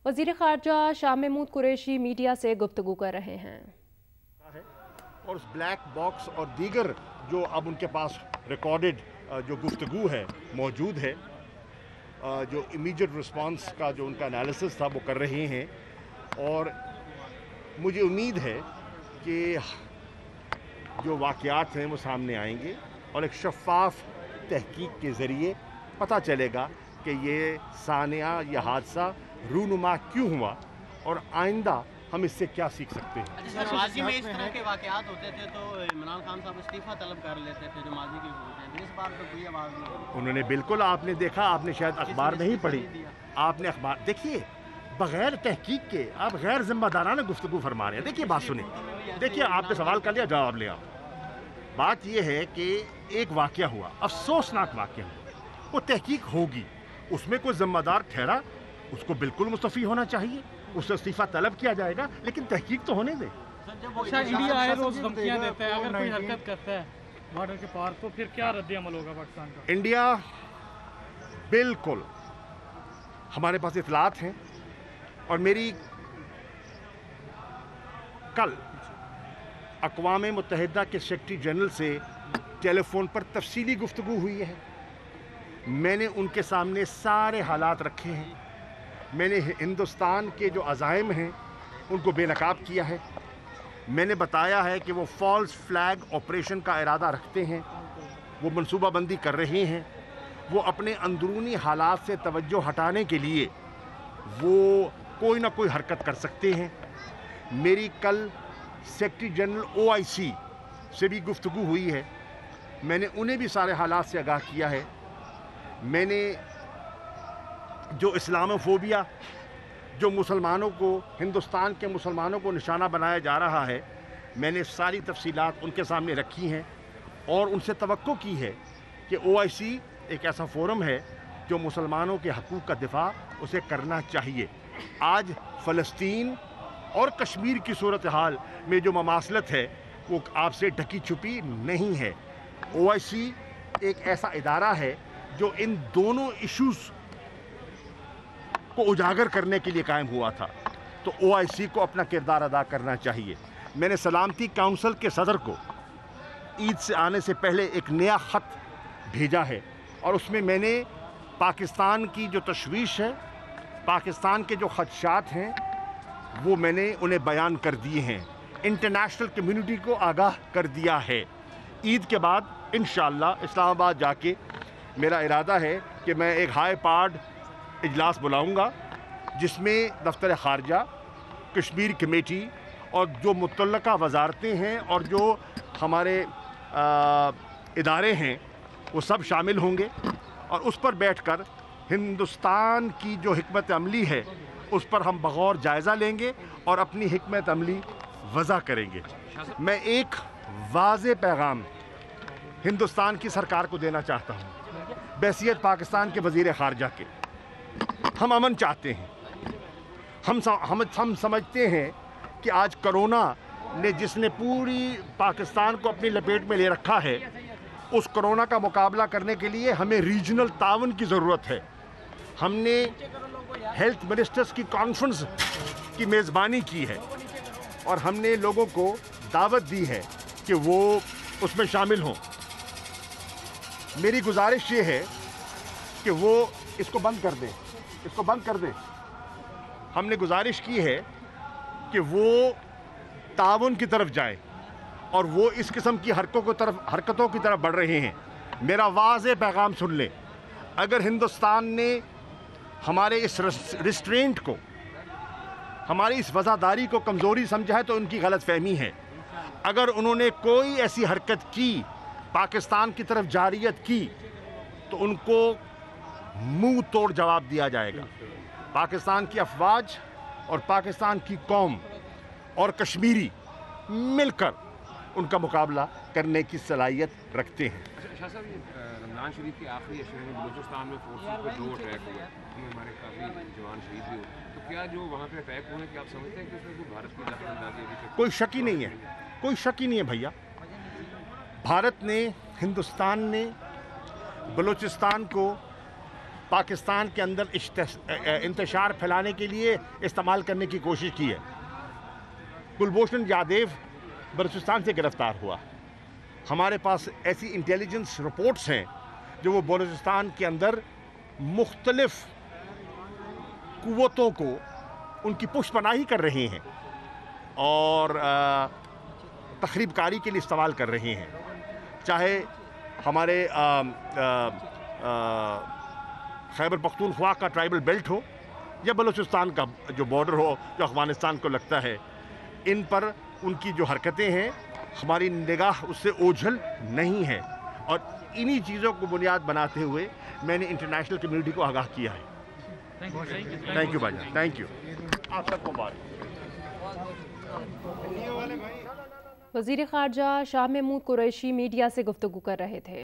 वज़ीर ख़ारजा शाह महमूद कुरैशी मीडिया से गुफ्तगू कर रहे हैं और उस ब्लैक बॉक्स और दीगर जो अब उनके पास रिकॉर्डेड जो गुफ्तगू है मौजूद है, जो इमीडिएट रिस्पांस का जो उनका एनालिसिस था वो कर रहे हैं। और मुझे उम्मीद है कि जो वाक़यात हैं वो सामने आएंगे और एक शफ़ाफ तहकीक के ज़रिए पता चलेगा कि ये सानिया या हादसा रूनुमा क्यों हुआ और आइंदा हम इससे क्या सीख सकते हैं। अच्छा, माजी में इस तरह के वाक़यात होते थे तो इमरान खान साहब इस्तीफ़ा तलब कर लेते थे, जो माजी की हुकूमत है। इस बार तो कोई आवाज़ नहीं। उन्होंने बिल्कुल, आपने देखा, आपने शायद अखबार नहीं पढ़ी, आपने अखबार देखिए, बग़ैर तहकीक के आप गैर ज़िम्मेदाराना गुफ्तगू फरमा रहे हैं। देखिए बात सुने, देखिए आपने सवाल कर लिया, जवाब लिया। बात यह है कि एक वाक़या हुआ, अफसोसनाक वाक़या हुआ, वो तहकीक होगी, उसमें कोई ज़िम्मेदार ठहरा उसको बिल्कुल मुस्तफ़ी होना चाहिए, उससे इस्तीफ़ा तलब किया जाएगा, लेकिन तहकीक तो होने दे। अच्छा, इंडिया आए रोज धमकियां देता है, अगर कोई हरकत करता है बॉर्डर के पार तो फिर क्या रद्द अमल होगा पाकिस्तान का? इंडिया बिल्कुल, हमारे पास इतलात हैं और मेरी कल अक़वाम मुत्तहिदा के सेक्रेटरी जनरल से टेलीफोन पर तफसीली गुफ्तगू हुई है। मैंने उनके सामने सारे हालात रखे हैं, मैंने हिंदुस्तान के जो अज़ाइम हैं उनको बेनकाब किया है, मैंने बताया है कि वो फॉल्स फ्लैग ऑपरेशन का इरादा रखते हैं, वो मनसूबाबंदी कर रहे हैं, वो अपने अंदरूनी हालात से तवज्जो हटाने के लिए वो कोई ना कोई हरकत कर सकते हैं। मेरी कल सेक्रेटरी जनरल OIC से भी गुफ्तगू हुई है, मैंने उन्हें भी सारे हालात से आगाह किया है। मैंने जो इस्लामोफोबिया, जो मुसलमानों को, हिंदुस्तान के मुसलमानों को निशाना बनाया जा रहा है, मैंने सारी तफसीलात उनके सामने रखी हैं और उनसे तवक्को की है कि OIC एक ऐसा फोरम है जो मुसलमानों के हकूक़ का दिफा उसे करना चाहिए। आज फ़लस्तीन और कश्मीर की सूरत हाल में जो ममासलत है वो आपसे ढकी छुपी नहीं है। OIC एक ऐसा इदारा है जो इन दोनों इश्यूज़ को उजागर करने के लिए कायम हुआ था, तो OIC को अपना किरदार अदा करना चाहिए। मैंने सलामती काउंसिल के सदर को ईद से आने से पहले एक नया ख़त भेजा है और उसमें मैंने पाकिस्तान की जो तशवीश है, पाकिस्तान के जो खदशात हैं, वो मैंने उन्हें बयान कर दिए हैं, इंटरनेशनल कम्युनिटी को आगाह कर दिया है। ईद के बाद इंशाअल्लाह इस्लामाबाद जाके मेरा इरादा है कि मैं एक हाई पार्ड इजलास बुलाऊंगा जिसमें दफ्तर ख़ारजा, कश्मीर कमेटी और जो मुतल्लका वजारतें हैं और जो हमारे इदारे हैं वो सब शामिल होंगे और उस पर बैठकर हिंदुस्तान की जो हिकमत अमली है उस पर हम बगौर जायज़ा लेंगे और अपनी हिकमत अमली वज़ा करेंगे। मैं एक वाज़े पैगाम हिंदुस्तान की सरकार को देना चाहता हूँ, बहसीत पाकिस्तान के वज़ीर ख़ारजा के। हम अमन चाहते हैं, हम समझते हैं कि आज कोरोना ने जिसने पूरी पाकिस्तान को अपनी लपेट में ले रखा है, उस कोरोना का मुकाबला करने के लिए हमें रीजनल तावन की ज़रूरत है। हमने हेल्थ मिनिस्टर्स की कॉन्फ्रेंस की मेज़बानी की है और हमने लोगों को दावत दी है कि वो उसमें शामिल हों। मेरी गुजारिश ये है कि वो इसको बंद कर दें, इसको बंद कर दें। हमने गुजारिश की है कि वो ताउन की तरफ जाए और वो इस किस्म की हरकतों की तरफ बढ़ रहे हैं। मेरा वाज़े पैगाम सुन लें, अगर हिंदुस्तान ने हमारे इस रिस्ट्रेंट को, हमारी इस वज़ादारी को कमज़ोरी समझा है तो उनकी गलत फहमी है। अगर उन्होंने कोई ऐसी हरकत की, पाकिस्तान की तरफ जारियत की, तो उनको मुंह तोड़ जवाब दिया जाएगा। पाकिस्तान की अफवाज और पाकिस्तान की कौम और कश्मीरी मिलकर उनका मुकाबला करने की सलाहियत रखते हैं। शाह साहब, रमज़ान शरीफ के आखिरी अशरे में बलूचिस्तान में फोर्सेस पर जो अटैक हुआ, उसमें हमारे काफ़ी जवान शहीद भी हुए, तो क्या जो वहाँ पे अटैक हुए, क्या आप समझते हैं कि उसमें कोई भारत की दखलंदाजी अभी तक? कोई शक ही नहीं है, कोई शक ही नहीं है भैया। भारत ने, हिंदुस्तान ने बलूचिस्तान को पाकिस्तान के अंदर इंतशार फैलाने के लिए इस्तेमाल करने की कोशिश की है। कुलभूषण जाधव बलूचिस्तान से गिरफ्तार हुआ। हमारे पास ऐसी इंटेलिजेंस रिपोर्ट्स हैं जो वो बलूचिस्तान के अंदर मुख्तलिफ कुव्वतों को उनकी पुष्पनाही कर रहे हैं और तखरीबकारी के लिए इस्तेमाल कर रहे हैं। चाहे हमारे खैबर पख्तूनख्वा का ट्राइबल बेल्ट हो या बलूचिस्तान का जो बॉर्डर हो जो अफगानिस्तान को लगता है, इन पर उनकी जो हरकतें हैं हमारी निगाह उससे ओझल नहीं है और इन्हीं चीज़ों को बुनियाद बनाते हुए मैंने इंटरनेशनल कम्युनिटी को आगाह किया है। थैंक यू भाईजान, थैंक यू। आप सबको मुबारक। वज़ीर ख़ारजा शाह महमूद कुरैशी मीडिया से गुफ्तगू कर रहे थे।